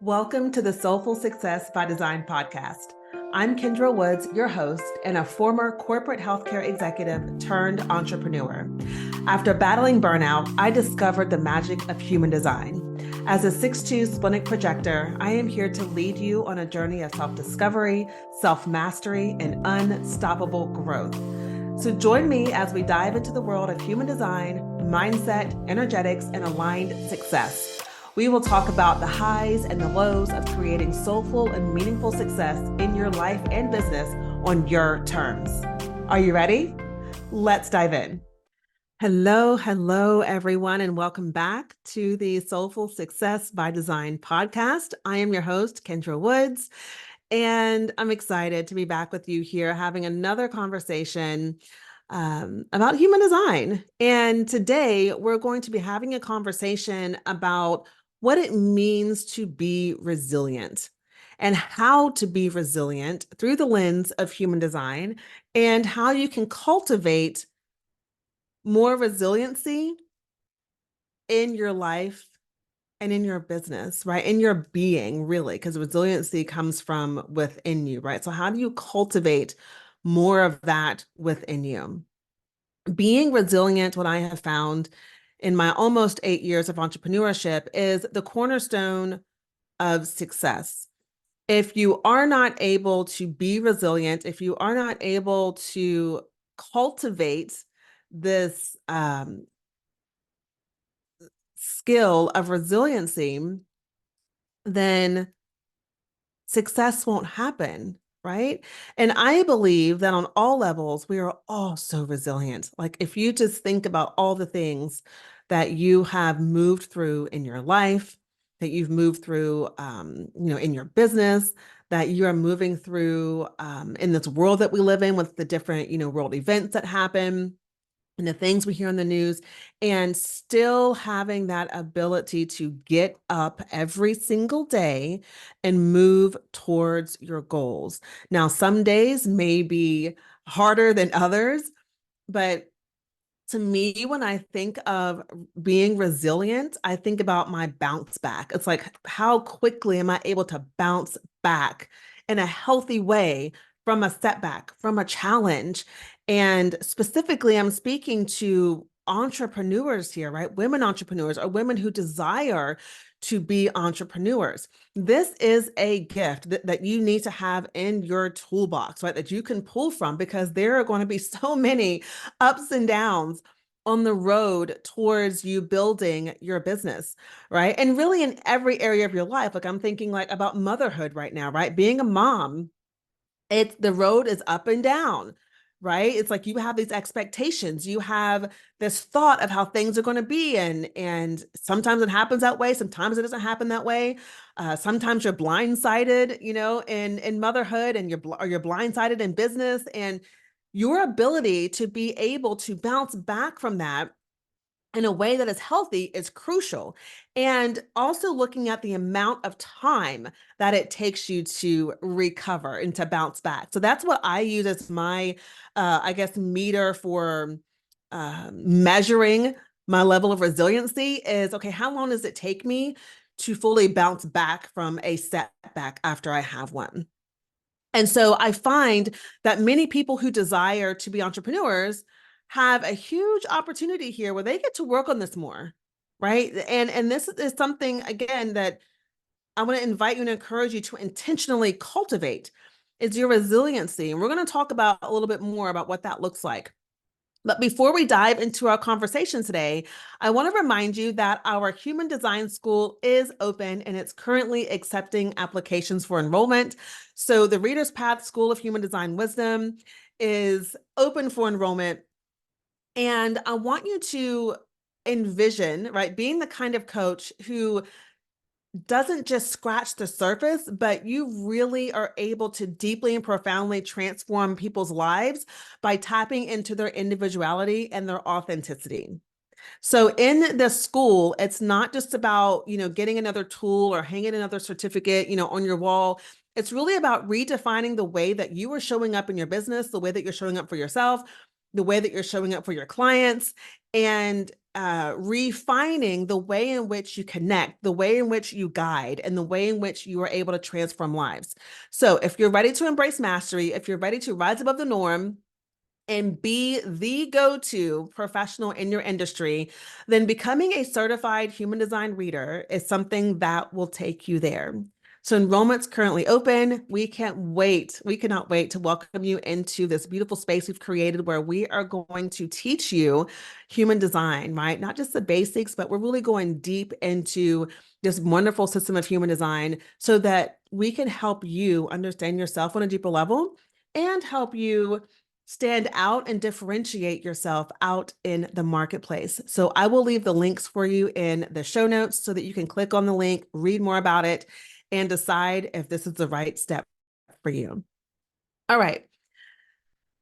Welcome to the Soulful Success by Design podcast. I'm Kendra Woods, your host, and a former corporate healthcare executive turned entrepreneur. After battling burnout, I discovered the magic of human design. As a 6'2" splenic projector, I am here to lead you on a journey of self-discovery, self-mastery, and unstoppable growth. So join me as we dive into the world of human design, mindset, energetics, and aligned success. We will talk about the highs and the lows of creating soulful and meaningful success in your life and business on your terms. Are you ready? Let's dive in. Hello, everyone, and welcome back to the Soulful Success by Design podcast. I am your host, Kendra Woods, and I'm excited to be back with you here having another conversation about human design. And today we're going to be having a conversation about what it means to be resilient and how to be resilient through the lens of human design and how you can cultivate more resiliency in your life and in your business, right? In your being, really, because resiliency comes from within you, right? So how do you cultivate more of that within you? Being resilient, what I have found in my almost 8 years of entrepreneurship, is the cornerstone of success. If you are not able to be resilient, if you are not able to cultivate this skill of resiliency, then success won't happen, right? And I believe that on all levels, we are all so resilient. Like if you just think about all the things that you have moved through in your life, that you've moved through, in your business, that you are moving through in this world that we live in with the different, world events that happen and the things we hear on the news, and still having that ability to get up every single day and move towards your goals. Now, some days may be harder than others, but to me, when I think of being resilient, I think about my bounce back. It's like, how quickly am I able to bounce back in a healthy way from a setback, from a challenge? And specifically, I'm speaking to entrepreneurs here, right? Women entrepreneurs or women who desire to be entrepreneurs. This is a gift that you need to have in your toolbox, right? That you can pull from, because there are going to be so many ups and downs on the road towards you building your business, right? And really in every area of your life. Like I'm thinking like about motherhood right now, right? Being a mom, the road is up and down, right? It's like you have these expectations, you have this thought of how things are going to be, and sometimes it happens that way, sometimes it doesn't happen that way. Sometimes you're blindsided, in motherhood, and you're blindsided in business, and your ability to be able to bounce back from that in a way that is healthy is crucial. And also looking at the amount of time that it takes you to recover and to bounce back. So that's what I use as my, meter for measuring my level of resiliency is, okay, how long does it take me to fully bounce back from a setback after I have one? And so I find that many people who desire to be entrepreneurs have a huge opportunity here where they get to work on this more, right? And this is something, again, that I want to invite you and encourage you to intentionally cultivate, is your resiliency. And we're going to talk about a little bit more about what that looks like. But before we dive into our conversation today, I want to remind you that our Human Design School is open and it's currently accepting applications for enrollment. So the Reader's Path School of Human Design Wisdom is open for enrollment. And I want you to envision, right, being the kind of coach who doesn't just scratch the surface, but you really are able to deeply and profoundly transform people's lives by tapping into their individuality and their authenticity. So in the school, it's not just about, getting another tool or hanging another certificate, on your wall. It's really about redefining the way that you are showing up in your business, the way that you're showing up for yourself, the way that you're showing up for your clients, and refining the way in which you connect, the way in which you guide, and the way in which you are able to transform lives. So if you're ready to embrace mastery, if you're ready to rise above the norm, and be the go-to professional in your industry, then becoming a certified human design reader is something that will take you there. So enrollment's currently open. We can't wait. We cannot wait to welcome you into this beautiful space we've created where we are going to teach you human design, right? Not just the basics, but we're really going deep into this wonderful system of human design so that we can help you understand yourself on a deeper level and help you stand out and differentiate yourself out in the marketplace. So I will leave the links for you in the show notes so that you can click on the link, read more about it, and decide if this is the right step for you. All right.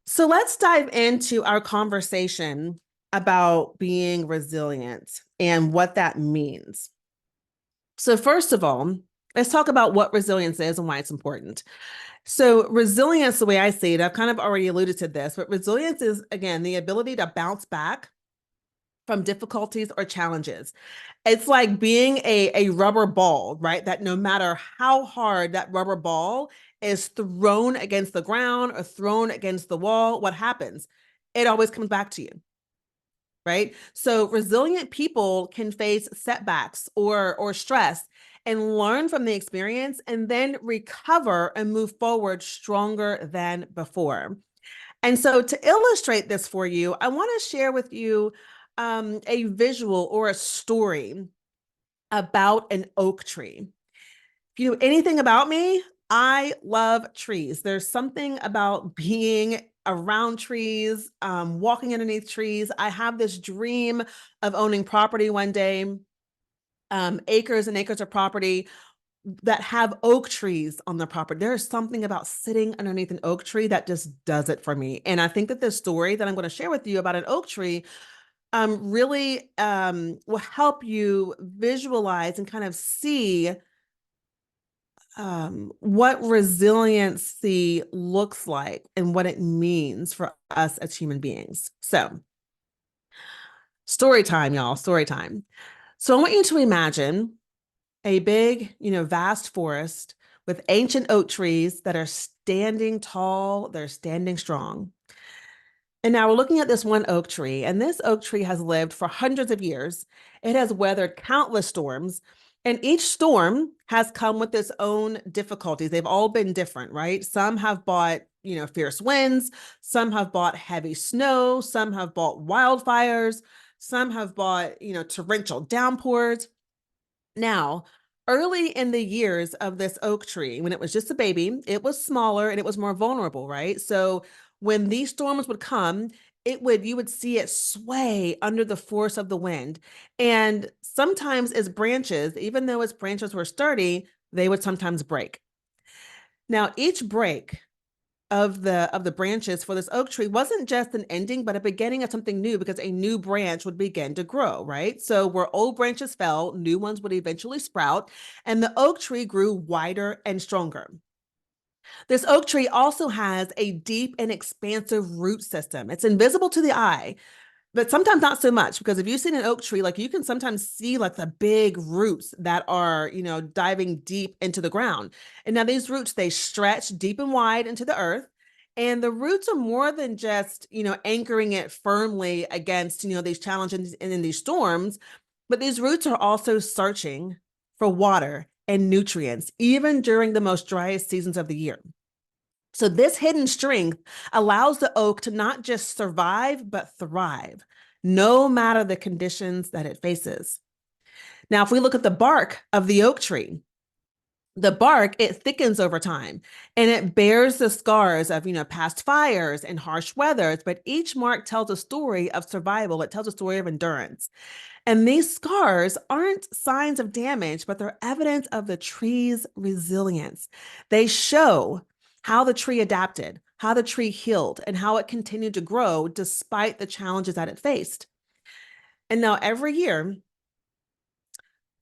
So let's dive into our conversation about being resilient and what that means. So first of all, let's talk about what resilience is and why it's important. So resilience, the way I see it, I've kind of already alluded to this, but resilience is, again, the ability to bounce back from difficulties or challenges. It's like being a rubber ball, right? That no matter how hard that rubber ball is thrown against the ground or thrown against the wall, what happens? It always comes back to you. Right? So resilient people can face setbacks or stress and learn from the experience and then recover and move forward stronger than before. And so to illustrate this for you, I want to share with you a visual or a story about an oak tree. If you know anything about me, I love trees. There's something about being around trees, walking underneath trees. I have this dream of owning property one day, acres and acres of property that have oak trees on the property. There is something about sitting underneath an oak tree that just does it for me. And I think that this story that I'm going to share with you about an oak tree really will help you visualize and kind of see what resiliency looks like and what it means for us as human beings. So, story time, y'all, story time. So, I want you to imagine a big, vast forest with ancient oak trees that are standing tall, they're standing strong. And now we're looking at this one oak tree, and this oak tree has lived for hundreds of years. It has weathered countless storms, and each storm has come with its own difficulties. They've all been different, right? Some have brought, fierce winds, some have brought heavy snow, some have brought wildfires, some have brought, torrential downpours. Now, early in the years of this oak tree, when it was just a baby, it was smaller and it was more vulnerable, right? So when these storms would come, you would see it sway under the force of the wind. And sometimes its branches, even though its branches were sturdy, they would sometimes break. Now, each break of the branches for this oak tree wasn't just an ending, but a beginning of something new, because a new branch would begin to grow, right? So where old branches fell, new ones would eventually sprout, and the oak tree grew wider and stronger. This oak tree also has a deep and expansive root system. It's invisible to the eye, but sometimes not so much, because if you've seen an oak tree, like, you can sometimes see like the big roots that are, diving deep into the ground. And now these roots, they stretch deep and wide into the earth. And the roots are more than just, anchoring it firmly against, these challenges and in these storms, but these roots are also searching for water and nutrients, even during the most driest seasons of the year. So this hidden strength allows the oak to not just survive, but thrive, no matter the conditions that it faces. Now, if we look at the bark of the oak tree, the bark, it thickens over time and it bears the scars of, past fires and harsh weathers, but each mark tells a story of survival. It tells a story of endurance. And these scars aren't signs of damage, but they're evidence of the tree's resilience. They show how the tree adapted, how the tree healed, and how it continued to grow despite the challenges that it faced. And now every year,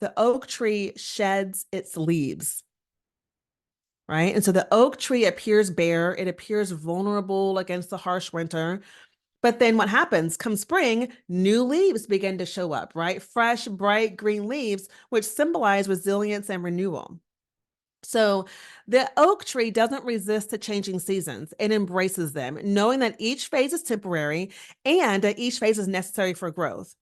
the oak tree sheds its leaves, right? And so the oak tree appears bare, it appears vulnerable against the harsh winter, But then what happens? Come spring, new leaves begin to show up, right? Fresh, bright green leaves, which symbolize resilience and renewal. So the oak tree doesn't resist the changing seasons. It embraces them, knowing that each phase is temporary and that each phase is necessary for growth.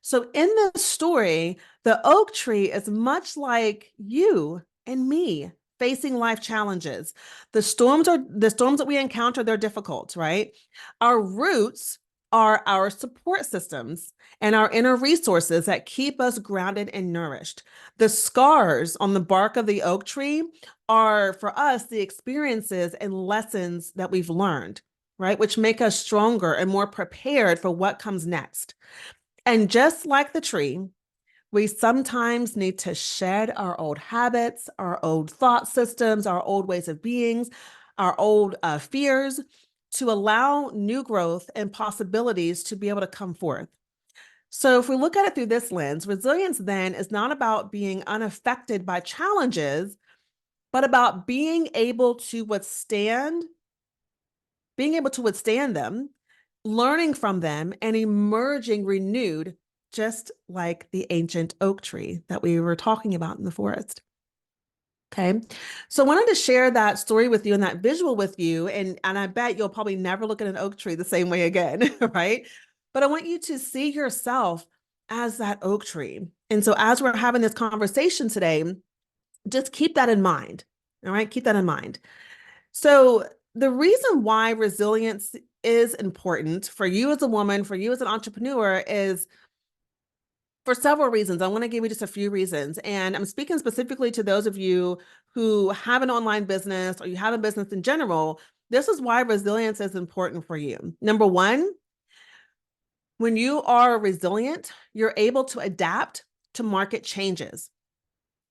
So in this story, the oak tree is much like you and me facing life challenges. The storms that we encounter, they're difficult, right? Our roots are our support systems and our inner resources that keep us grounded and nourished. The scars on the bark of the oak tree are for us the experiences and lessons that we've learned, right? Which make us stronger and more prepared for what comes next. And just like the tree, we sometimes need to shed our old habits, our old thought systems, our old ways of beings, our old fears to allow new growth and possibilities to be able to come forth. So, if we look at it through this lens, resilience then is not about being unaffected by challenges, but about being able to withstand them, learning from them, and emerging renewed, just like the ancient oak tree that we were talking about in the forest. Okay. So I wanted to share that story with you and that visual with you. And I bet you'll probably never look at an oak tree the same way again, right? But I want you to see yourself as that oak tree. And so as we're having this conversation today, just keep that in mind. All right. Keep that in mind. So the reason why resilience is important for you as a woman, for you as an entrepreneur, is for several reasons. I want to give you just a few reasons. And I'm speaking specifically to those of you who have an online business or you have a business in general. This is why resilience is important for you. Number one, when you are resilient, you're able to adapt to market changes.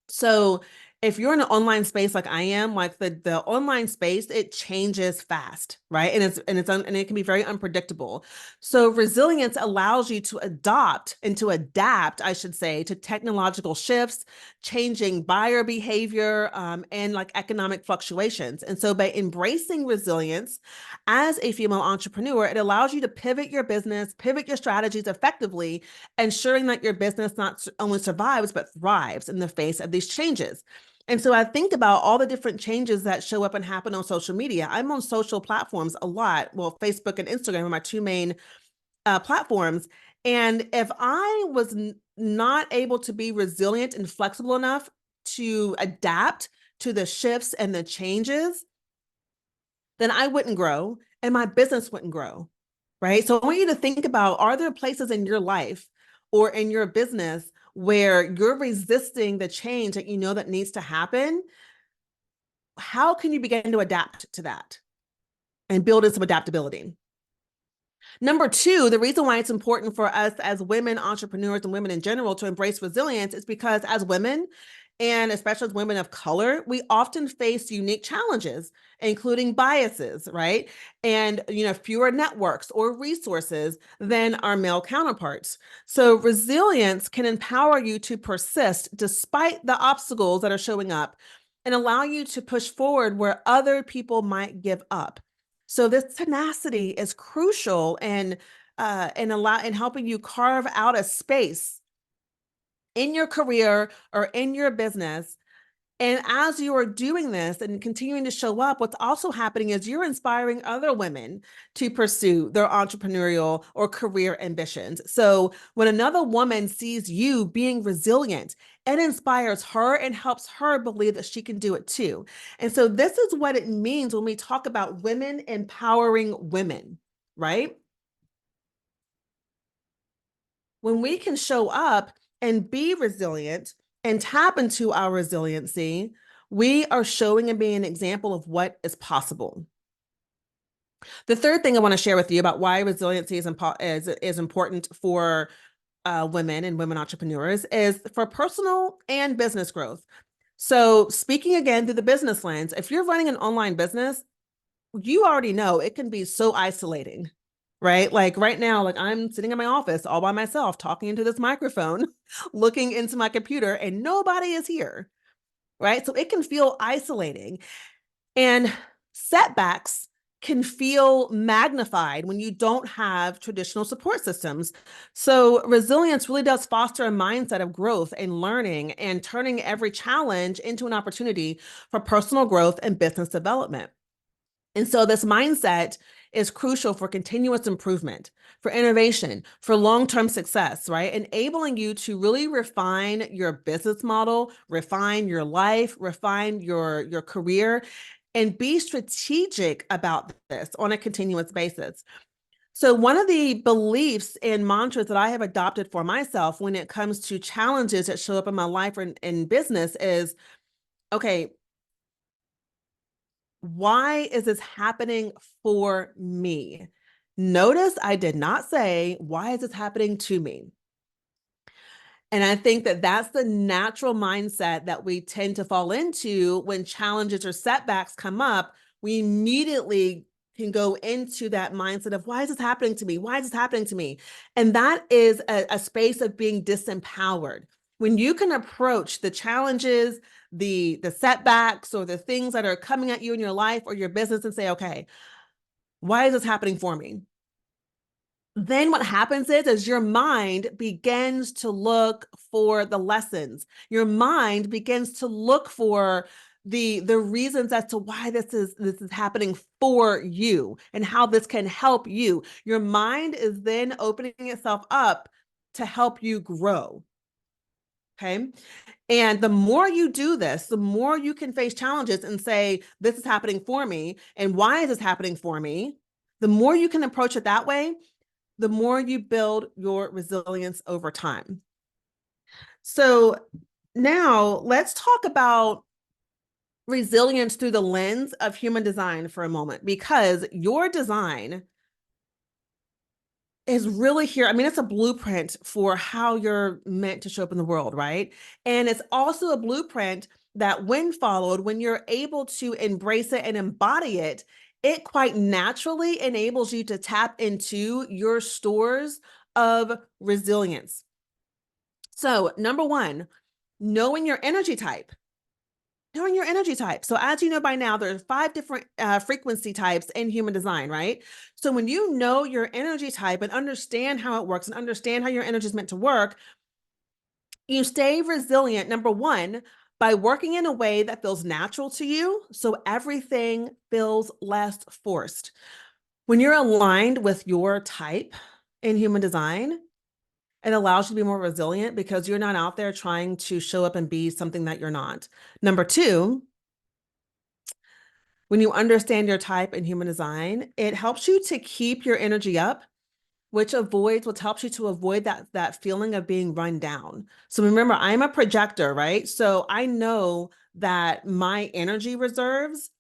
So if you're in an online space like I am, like the online space, it changes fast, right? And it can be very unpredictable. So resilience allows you to adopt and to adapt, I should say, to technological shifts, changing buyer behavior, and like economic fluctuations. And so by embracing resilience as a female entrepreneur, it allows you to pivot your business, pivot your strategies effectively, ensuring that your business not only survives, but thrives in the face of these changes. And so I think about all the different changes that show up and happen on social media. I'm on social platforms a lot. Well, Facebook and Instagram are my two main platforms. And if I was not able to be resilient and flexible enough to adapt to the shifts and the changes, then I wouldn't grow and my business wouldn't grow, right? So I want you to think about, are there places in your life or in your business where you're resisting the change that you know that needs to happen? How can you begin to adapt to that and build in some adaptability? Number two, the reason why it's important for us as women entrepreneurs and women in general to embrace resilience is because as women, and especially as women of color, we often face unique challenges, including biases, right? And, fewer networks or resources than our male counterparts. So resilience can empower you to persist despite the obstacles that are showing up and allow you to push forward where other people might give up. So this tenacity is crucial in helping you carve out a space in your career or in your business. And as you are doing this and continuing to show up, what's also happening is you're inspiring other women to pursue their entrepreneurial or career ambitions. So when another woman sees you being resilient, it inspires her and helps her believe that she can do it too. And so this is what it means when we talk about women empowering women, right? When we can show up and be resilient and tap into our resiliency, we are showing and being an example of what is possible. The third thing I want to share with you about why resiliency is important for women and women entrepreneurs is for personal and business growth. So speaking again through the business lens, if you're running an online business, you already know it can be so isolating, right? Like right now, like I'm sitting in my office all by myself, talking into this microphone, looking into my computer, and nobody is here, right? So it can feel isolating. And setbacks can feel magnified when you don't have traditional support systems. So resilience really does foster a mindset of growth and learning and turning every challenge into an opportunity for personal growth and business development. And so this mindset is crucial for continuous improvement, for innovation, for long-term success, right? Enabling you to really refine your business model, refine your life, refine your career, and be strategic about this on a continuous basis. So one of the beliefs and mantras that I have adopted for myself when it comes to challenges that show up in my life or in business is, okay, why is this happening for me? Notice I did not say, why is this happening to me? And I think that that's the natural mindset that we tend to fall into when challenges or setbacks come up. We immediately can go into that mindset of, why is this happening to me? Why is this happening to me? And that is a space of being disempowered. When you can approach the challenges, the setbacks, or the things that are coming at you in your life or your business and say, okay, why is this happening for me? Then what happens is your mind begins to look for the lessons. Your mind begins to look for the reasons as to why this is happening for you and how this can help you. Your mind is then opening itself up to help you grow. Okay. And the more you do this, the more you can face challenges and say, this is happening for me. And why is this happening for me? The more you can approach it that way, the more you build your resilience over time. So now let's talk about resilience through the lens of human design for a moment, because your design is really here. I mean, it's a blueprint for how you're meant to show up in the world, right? And it's also a blueprint that when followed, when you're able to embrace it and embody it, it quite naturally enables you to tap into your stores of resilience. So number one, knowing your energy type. Knowing your energy type. So as you know by now, there's 5 different frequency types in human design, right? So when you know your energy type and understand how it works and understand how your energy is meant to work, you stay resilient, number one, by working in a way that feels natural to you. So everything feels less forced. When you're aligned with your type in human design, it allows you to be more resilient because you're not out there trying to show up and be something that you're not. Number two, when you understand your type in human design, it helps you to keep your energy up, which helps you to avoid that feeling of being run down. So remember, I'm a projector, right? So I know that my energy reserves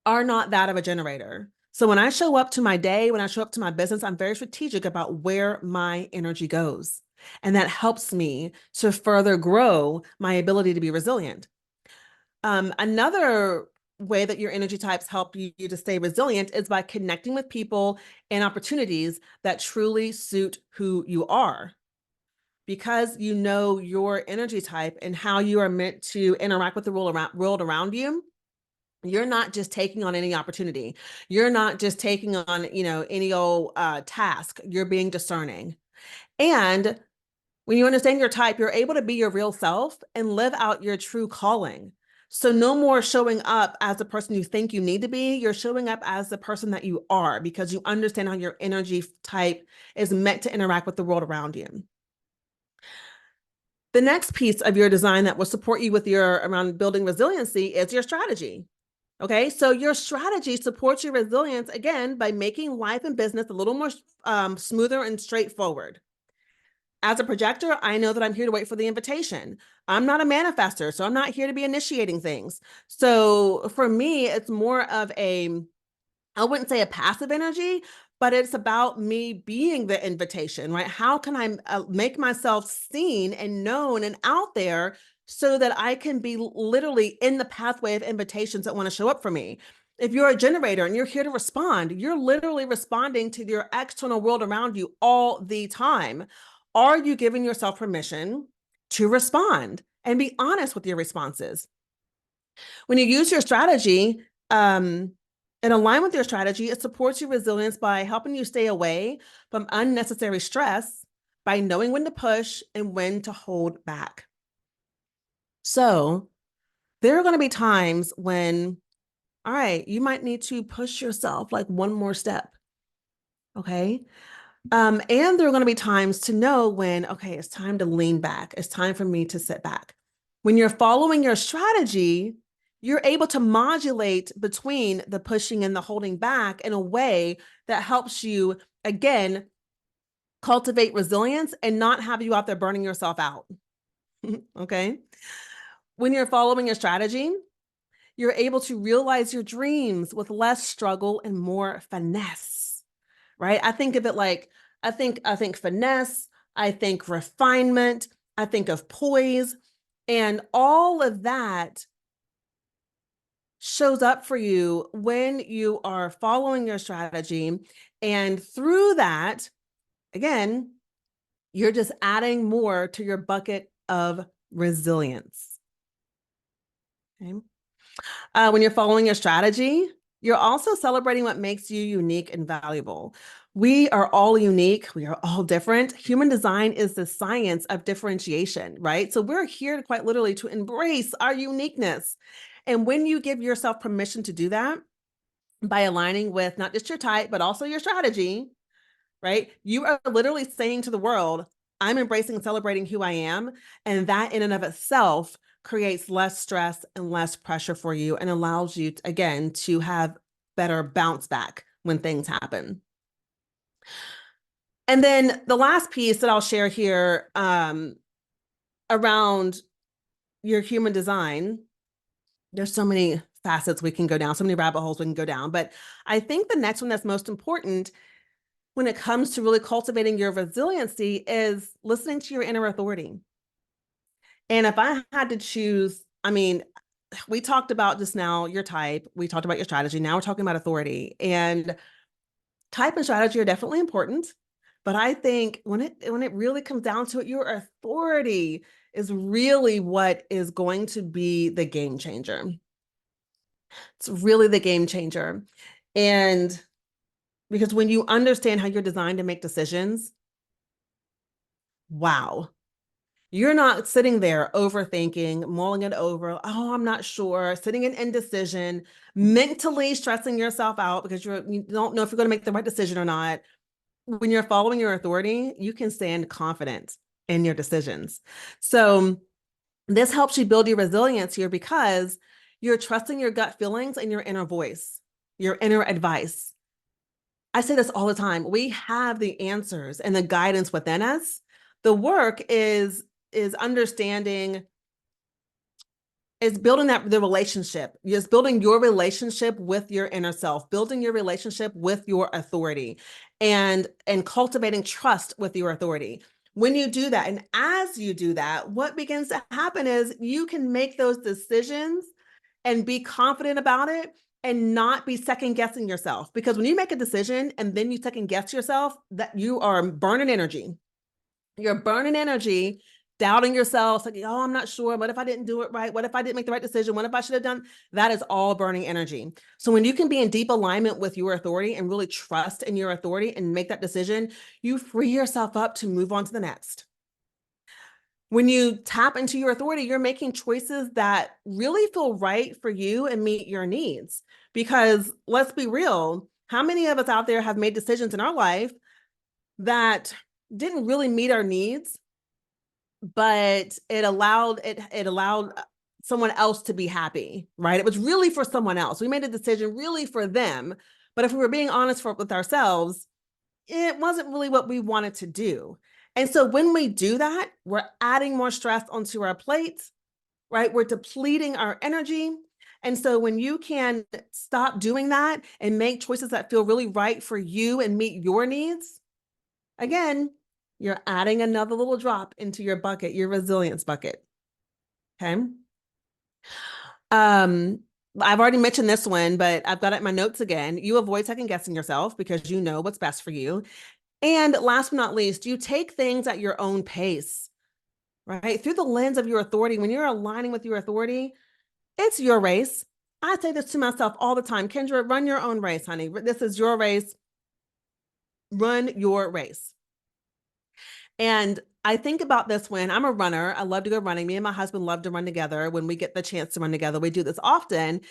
are not that of a generator. So when I show up to my day, when I show up to my business, I'm very strategic about where my energy goes. And that helps me to further grow my ability to be resilient. Another way that your energy types help you to stay resilient is by connecting with people and opportunities that truly suit who you are. Because you know your energy type and how you are meant to interact with the world around you, you're not just taking on any opportunity. You're not just taking on, any old task. You're being discerning. And when you understand your type, you're able to be your real self and live out your true calling. So no more showing up as the person you think you need to be. You're showing up as the person that you are because you understand how your energy type is meant to interact with the world around you. The next piece of your design that will support you around building resiliency is your strategy. Okay, so your strategy supports your resilience, again, by making life and business a little more smoother and straightforward. As a projector, I know that I'm here to wait for the invitation. I'm not a manifester, so I'm not here to be initiating things. So for me, it's more of I wouldn't say a passive energy, but it's about me being the invitation, right? How can I make myself seen and known and out there so that I can be literally in the pathway of invitations that want to show up for me? If you're a generator and you're here to respond, you're literally responding to your external world around you all the time. Are you giving yourself permission to respond and be honest with your responses? When you use your strategy, In alignment with your strategy, it supports your resilience by helping you stay away from unnecessary stress by knowing when to push and when to hold back. So there are going to be times when, all right, you might need to push yourself like one more step. Okay. And there are going to be times to know when, okay, it's time to lean back. It's time for me to sit back. When you're following your strategy, you're able to modulate between the pushing and the holding back in a way that helps you, again, cultivate resilience and not have you out there burning yourself out. Okay. When you're following your strategy, you're able to realize your dreams with less struggle and more finesse, right? I think of it like, I think finesse, I think refinement, I think of poise, and all of that shows up for you when you are following your strategy. And through that, again, you're just adding more to your bucket of resilience. Okay. When you're following your strategy, you're also celebrating what makes you unique and valuable. We are all unique. We are all different. Human design is the science of differentiation, right? So we're here quite literally to embrace our uniqueness. And when you give yourself permission to do that by aligning with not just your type, but also your strategy, right? You are literally saying to the world, I'm embracing and celebrating who I am. And that in and of itself creates less stress and less pressure for you and allows you, again, to have better bounce back when things happen. And then the last piece that I'll share here around your human design, there's so many facets we can go down, so many rabbit holes we can go down. But I think the next one that's most important when it comes to really cultivating your resiliency is listening to your inner authority. And if I had to choose, I mean, we talked about just now your type, we talked about your strategy. Now we're talking about authority. And type and strategy are definitely important. But I think when it really comes down to it, your authority is really what is going to be the game changer. It's really the game changer. And because when you understand how you're designed to make decisions, wow, you're not sitting there overthinking, mulling it over. Oh, I'm not sure, sitting in indecision, mentally stressing yourself out because you don't know if you're going to make the right decision or not. When you're following your authority, you can stand confident in your decisions. So this helps you build your resilience here because you're trusting your gut feelings and your inner voice, your inner advice. I say this all the time. We have the answers and the guidance within us. The work is understanding, is building the relationship. Just building your relationship with your inner self, building your relationship with your authority, and cultivating trust with your authority. When you do that, and as you do that, what begins to happen is you can make those decisions and be confident about it and not be second guessing yourself. Because when you make a decision and then you second guess yourself, that you are burning energy. You're burning energy, doubting yourself, like, oh, I'm not sure. What if I didn't do it right? What if I didn't make the right decision? What if I should have done? That is all burning energy. So when you can be in deep alignment with your authority and really trust in your authority and make that decision, you free yourself up to move on to the next. When you tap into your authority, you're making choices that really feel right for you and meet your needs. Because let's be real, how many of us out there have made decisions in our life that didn't really meet our needs, but it allowed someone else to be happy, right? It was really for someone else. We made a decision really for them. But if we were being honest with ourselves, it wasn't really what we wanted to do. And so when we do that, we're adding more stress onto our plates, right? We're depleting our energy. And so when you can stop doing that and make choices that feel really right for you and meet your needs, again, you're adding another little drop into your bucket, your resilience bucket. Okay. I've already mentioned this one, but I've got it in my notes again. You avoid second guessing yourself because you know what's best for you. And last but not least, you take things at your own pace, right? Through the lens of your authority. When you're aligning with your authority, it's your race. I say this to myself all the time. Kendra, run your own race, honey. This is your race. Run your race. And I think about this when I'm a runner. I love to go running. Me and my husband love to run together. When we get the chance to run together, we do this often.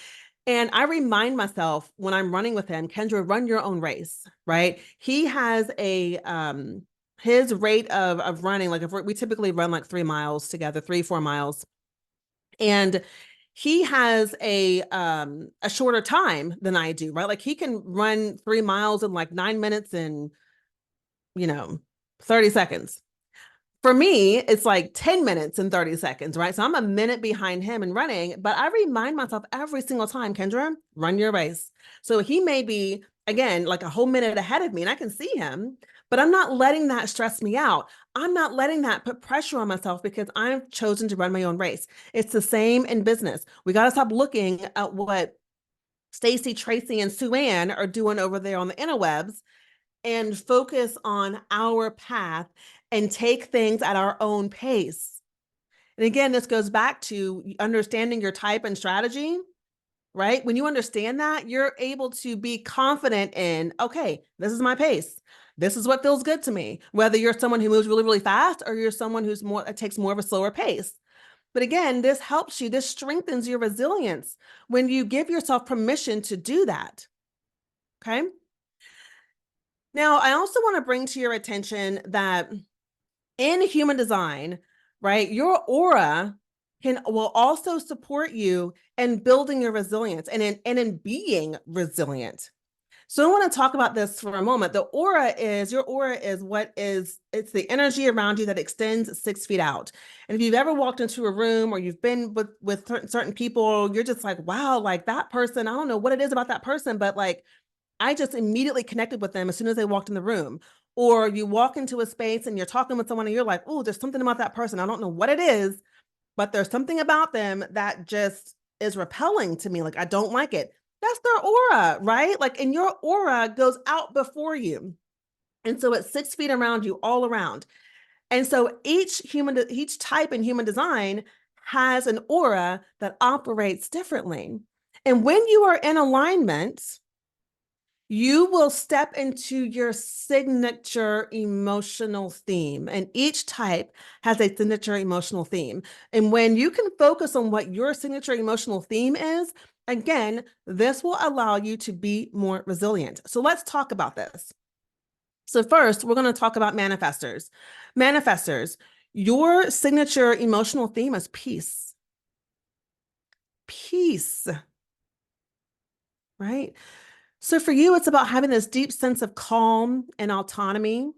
And I remind myself when I'm running with him, Kendra, run your own race, right? He has his rate of running, like if we typically run like 3 miles together, 3, 4 miles. And he has a shorter time than I do, right? Like he can run 3 miles in like 9 minutes and, you know, 30 seconds. For me, it's like 10 minutes and 30 seconds, right? So I'm a minute behind him in running, but I remind myself every single time, Kendra, run your race. So he may be, again, like a whole minute ahead of me and I can see him, but I'm not letting that stress me out. I'm not letting that put pressure on myself because I've chosen to run my own race. It's the same in business. We got to stop looking at what Stacy, Tracy, and Sue Ann are doing over there on the interwebs and focus on our path and take things at our own pace. And again, this goes back to understanding your type and strategy, right? When you understand that, you're able to be confident in, okay, this is my pace. This is what feels good to me. Whether you're someone who moves really, really fast or you're someone who's more, it takes more of a slower pace. But again, this helps you, this strengthens your resilience when you give yourself permission to do that. Okay. Now, I also want to bring to your attention that in human design, right, your aura will also support you in building your resilience and in being resilient. So I want to talk about this for a moment. Your aura is it's the energy around you that extends 6 feet out. And if you've ever walked into a room or you've been with certain people, you're just like, wow, like that person, I don't know what it is about that person, but like I just immediately connected with them as soon as they walked in the room. Or you walk into a space and you're talking with someone and you're like, oh, there's something about that person. I don't know what it is, but there's something about them that just is repelling to me. Like, I don't like it. That's their aura, right? Like, and your aura goes out before you. And so it's 6 feet around you, all around. And so each type in human design has an aura that operates differently. And when you are in alignment, you will step into your signature emotional theme. And each type has a signature emotional theme. And when you can focus on what your signature emotional theme is, again, this will allow you to be more resilient. So let's talk about this. So first, we're going to talk about manifestors. Manifestors, your signature emotional theme is peace. Peace, right? So for you, it's about having this deep sense of calm and autonomy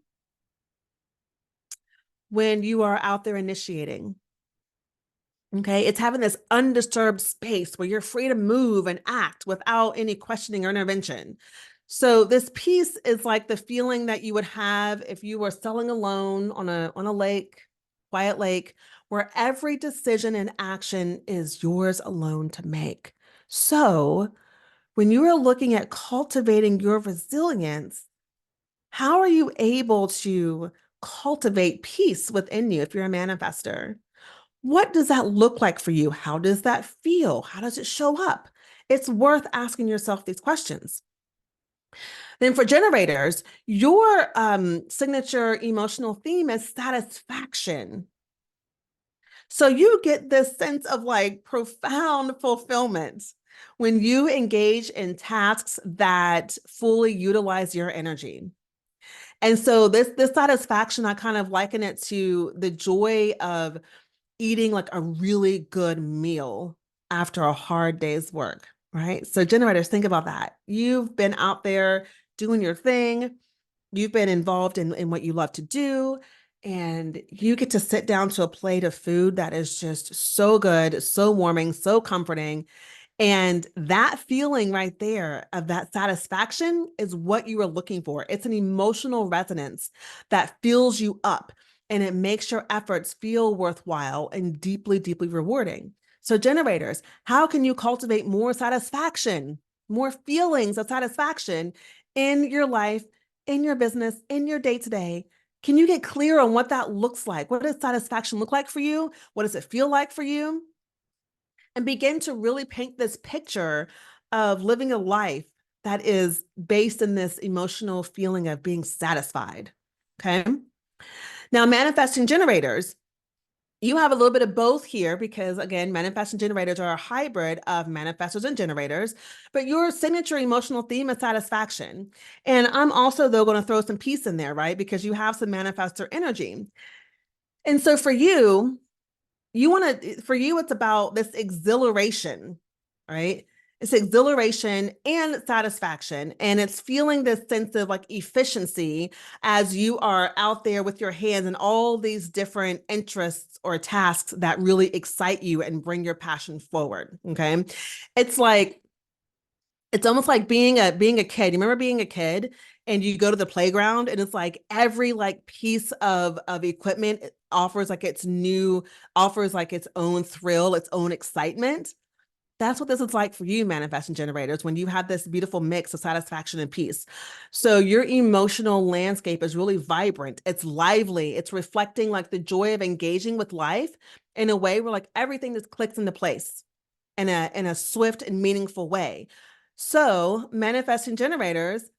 when you are out there initiating. Okay, it's having this undisturbed space where you're free to move and act without any questioning or intervention. So this peace is like the feeling that you would have if you were sailing alone on a lake, quiet lake, where every decision and action is yours alone to make. So when you are looking at cultivating your resilience, how are you able to cultivate peace within you if you're a manifester? What does that look like for you? How does that feel? How does it show up? It's worth asking yourself these questions. Then for generators, your signature emotional theme is satisfaction. So you get this sense of like profound fulfillment when you engage in tasks that fully utilize your energy. And so this satisfaction, I kind of liken it to the joy of eating like a really good meal after a hard day's work, right? So generators, think about that. You've been out there doing your thing. You've been involved in what you love to do, and you get to sit down to a plate of food that is just so good, so warming, so comforting. And that feeling right there of that satisfaction is what you are looking for. It's an emotional resonance that fills you up and it makes your efforts feel worthwhile and deeply, deeply rewarding. So, generators, how can you cultivate more satisfaction, more feelings of satisfaction in your life, in your business, in your day to day? Can you get clear on what that looks like? What does satisfaction look like for you? What does it feel like for you? and begin to really paint this picture of living a life that is based in this emotional feeling of being satisfied. Okay. Now, manifesting generators, you have a little bit of both here because, again, manifesting generators are a hybrid of manifestors and generators, but your signature emotional theme is satisfaction. And I'm also, though, going to throw some peace in there, right? Because you have some manifestor energy. And so for you, it's about this exhilaration, right? It's exhilaration and satisfaction. And it's feeling this sense of like efficiency as you are out there with your hands and all these different interests or tasks that really excite you and bring your passion forward. Okay. It's like, it's almost like being a kid. You remember being a kid and you go to the playground and it's like every like piece of equipment offers like its own thrill, its own excitement. That's what this is like for you, manifesting generators, when you have this beautiful mix of satisfaction and peace. So your emotional landscape is really vibrant. It's lively. It's reflecting like the joy of engaging with life in a way where like everything just clicks into place in a swift and meaningful way. So, manifesting generators,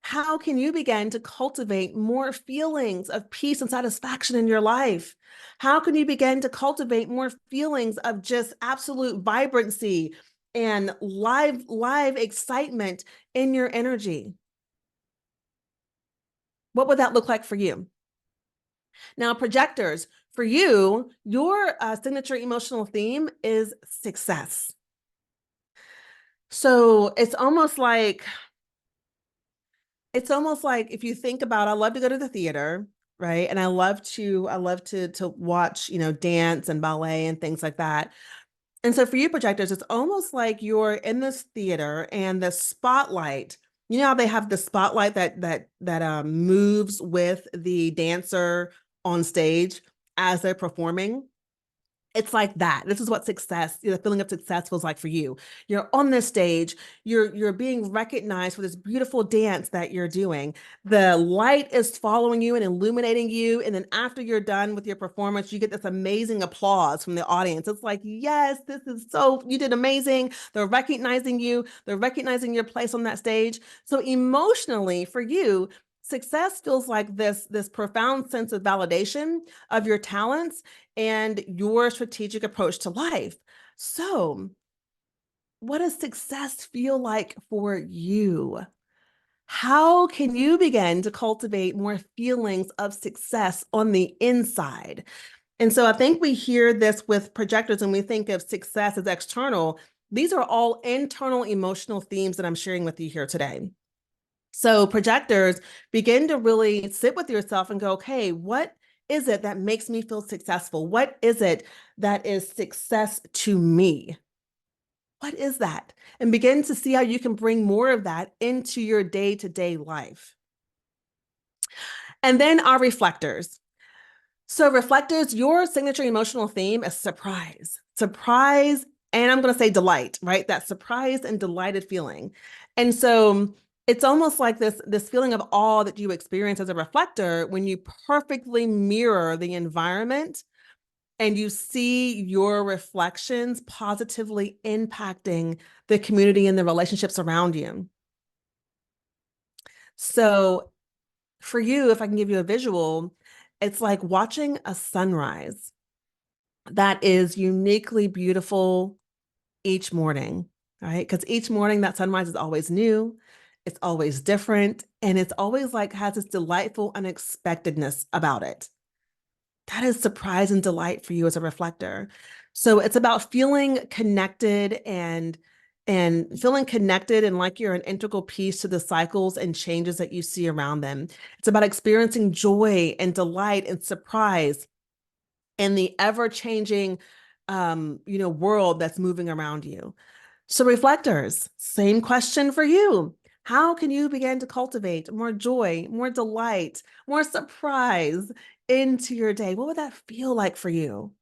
how can you begin to cultivate more feelings of peace and satisfaction in your life? How can you begin to cultivate more feelings of just absolute vibrancy and live excitement in your energy? What would that look like for you? Now, projectors, for you, your signature emotional theme is success. So it's almost like if you think about, I love to go to the theater, right? And I love to watch, dance and ballet and things like that. And so for you projectors, it's almost like you're in this theater and the spotlight, you know how they have the spotlight that moves with the dancer on stage as they're performing. It's like that. This is what success, the feeling of success feels like for you. You're on this stage, you're being recognized for this beautiful dance that you're doing. The light is following you and illuminating you. And then after you're done with your performance, you get this amazing applause from the audience. It's like, yes, you did amazing. They're recognizing you, they're recognizing your place on that stage. So emotionally for you, success feels like this profound sense of validation of your talents and your strategic approach to life. So, what does success feel like for you? How can you begin to cultivate more feelings of success on the inside? And so I think we hear this with projectors and we think of success as external. These are all internal emotional themes that I'm sharing with you here today. So projectors, begin to really sit with yourself and go, okay, what is it that makes me feel successful? What is it that is success to me? What is that? And begin to see how you can bring more of that into your day-to-day life. And then our reflectors. So reflectors, your signature emotional theme is surprise. Surprise, and I'm going to say delight, right? That surprised and delighted feeling. And so it's almost like this feeling of awe that you experience as a reflector when you perfectly mirror the environment and you see your reflections positively impacting the community and the relationships around you. So for you, if I can give you a visual, it's like watching a sunrise that is uniquely beautiful each morning, right? Because each morning that sunrise is always new, it's always different, and it's always like has this delightful unexpectedness about it. That is surprise and delight for you as a reflector. So it's about feeling connected and feeling connected and like you're an integral piece to the cycles and changes that you see around them. It's about experiencing joy and delight and surprise in the ever-changing world that's moving around you. So reflectors, same question for you. How can you begin to cultivate more joy, more delight, more surprise into your day? What would that feel like for you?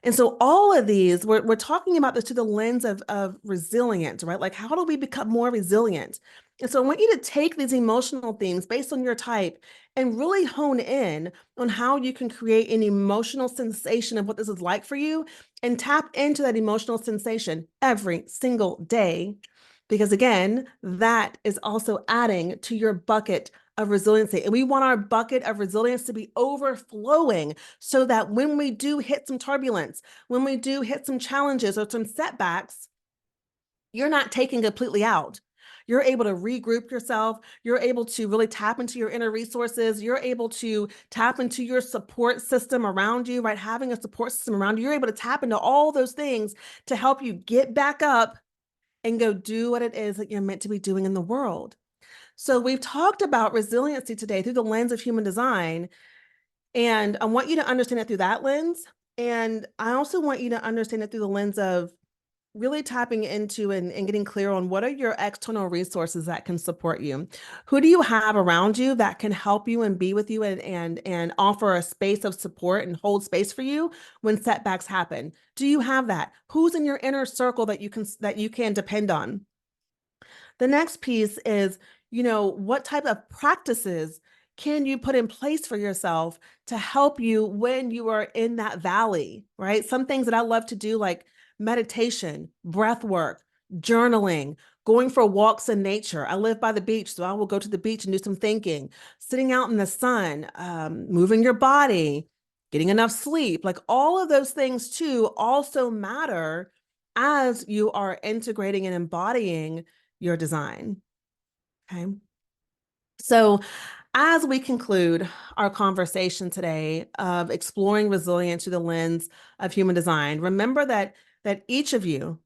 And so all of these, we're talking about this through the lens of resilience, right? Like how do we become more resilient? And so I want you to take these emotional themes based on your type and really hone in on how you can create an emotional sensation of what this is like for you and tap into that emotional sensation every single day. Because again, that is also adding to your bucket of resiliency. And we want our bucket of resilience to be overflowing so that when we do hit some turbulence, when we do hit some challenges or some setbacks, you're not taken completely out. You're able to regroup yourself. You're able to really tap into your inner resources. You're able to tap into your support system around you, right? Having a support system around you, you're able to tap into all those things to help you get back up and go do what it is that you're meant to be doing in the world. So we've talked about resiliency today through the lens of human design. And I want you to understand it through that lens. And I also want you to understand it through the lens of really tapping into and getting clear on what are your external resources that can support you. Who do you have around you that can help you and be with you and offer a space of support and hold space for you when setbacks happen? Do you have that? Who's in your inner circle that you can depend on? The next piece is, what type of practices can you put in place for yourself to help you when you are in that valley, right? Some things that I love to do, like meditation, breath work, journaling, going for walks in nature. I live by the beach, so I will go to the beach and do some thinking, sitting out in the sun, moving your body, getting enough sleep. Like all of those things too also matter as you are integrating and embodying your design. Okay. So, as we conclude our conversation today of exploring resilience through the lens of human design, remember that each of you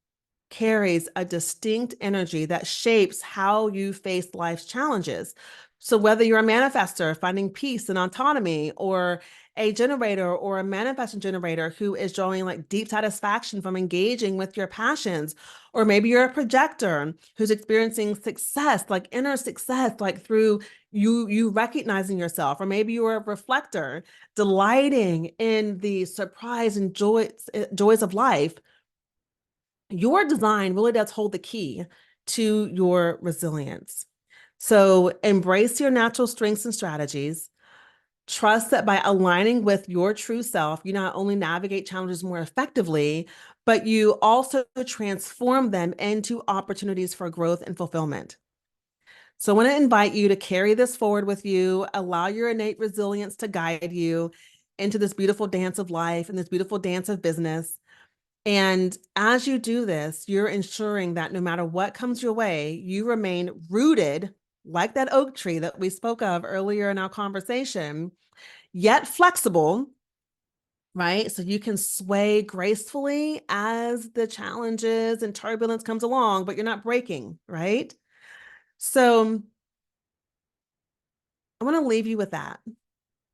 carries a distinct energy that shapes how you face life's challenges. So whether you're a manifester finding peace and autonomy, or a generator or a manifesting generator who is drawing like deep satisfaction from engaging with your passions, or maybe you're a projector who's experiencing success, like inner success, like through you recognizing yourself, or maybe you're a reflector delighting in the surprise and joys of life. Your design really does hold the key to your resilience. So embrace your natural strengths and strategies. Trust that by aligning with your true self, you not only navigate challenges more effectively, but you also transform them into opportunities for growth and fulfillment. So I want to invite you to carry this forward with you, allow your innate resilience to guide you into this beautiful dance of life and this beautiful dance of business. And as you do this, you're ensuring that no matter what comes your way, you remain rooted like that oak tree that we spoke of earlier in our conversation, yet flexible, right? So you can sway gracefully as the challenges and turbulence comes along, but you're not breaking, right? So I want to leave you with that.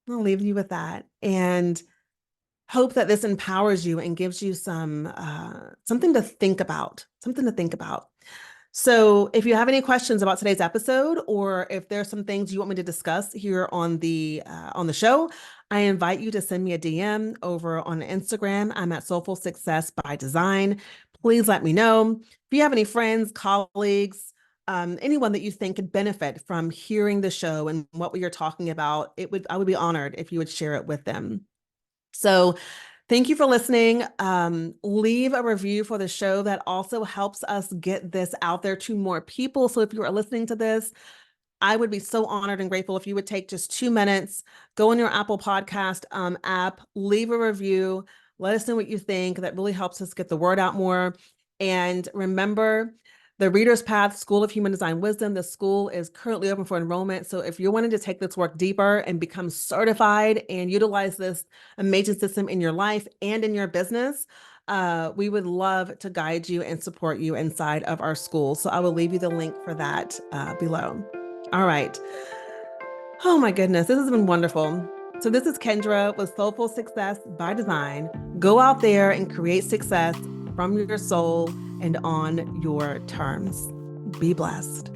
I'll leave you with that. And hope that this empowers you and gives you something to think about, So if you have any questions about today's episode, or if there's some things you want me to discuss here on the show, I invite you to send me a DM over on Instagram. I'm at Soulful Success by Design. Please let me know. If you have any friends, colleagues, anyone that you think could benefit from hearing the show and what we are talking about, I would be honored if you would share it with them. So thank you for listening. Leave a review for the show. That also helps us get this out there to more people. So if you are listening to this, I would be so honored and grateful if you would take just 2 minutes, go in your Apple Podcast app, leave a review, let us know what you think. That really helps us get the word out more. And remember, the Reader's Path School of Human Design Wisdom, the school is currently open for enrollment. So if you're wanting to take this work deeper and become certified and utilize this amazing system in your life and in your business, we would love to guide you and support you inside of our school. So I will leave you the link for that below. All right. Oh my goodness, this has been wonderful. So this is Kendra with Soulful Success by Design. Go out there and create success from your soul and on your terms. Be blessed.